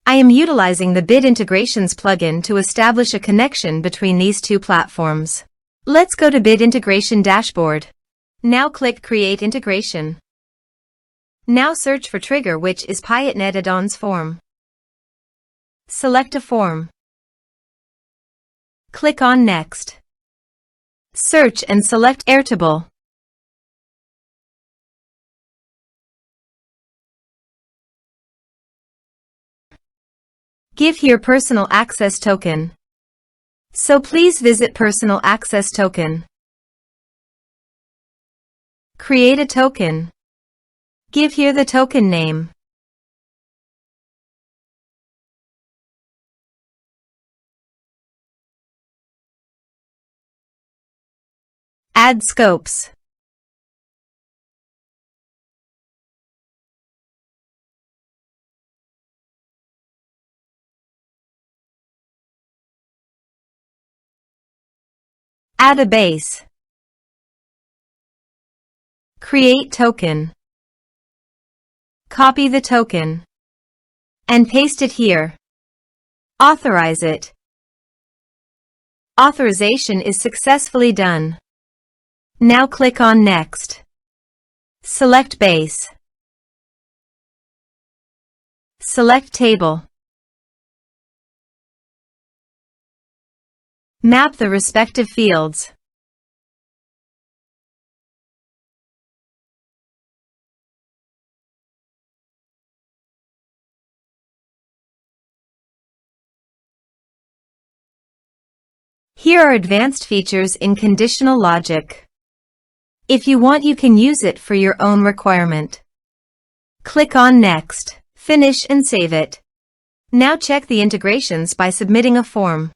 I am utilizing the Bit Integrations plugin to establish a connection between these two platforms. Let's go to Bit Integration Dashboard. Now click Create Integration. Now search for trigger, which is PAFE add-ons form. Select a form. Click on Next. Search and select Airtable. Give here personal access token. So please visit personal access token. Create a token. Give here the token name. Add scopes. Add a base. Create token. Copy the token and paste it here. Authorize it. Authorization is successfully done. Now click on Next. Select Base. Select Table. Map the respective fields. Here are advanced features in conditional logic. If you want, you can use it for your own requirement. Click on Next, finish and save it. Now check the integrations by submitting a form.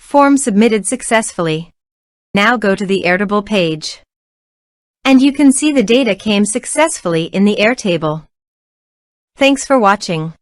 Form submitted successfully. Now go to the Airtable page. And you can see the data came successfully in the Airtable. Thanks for watching.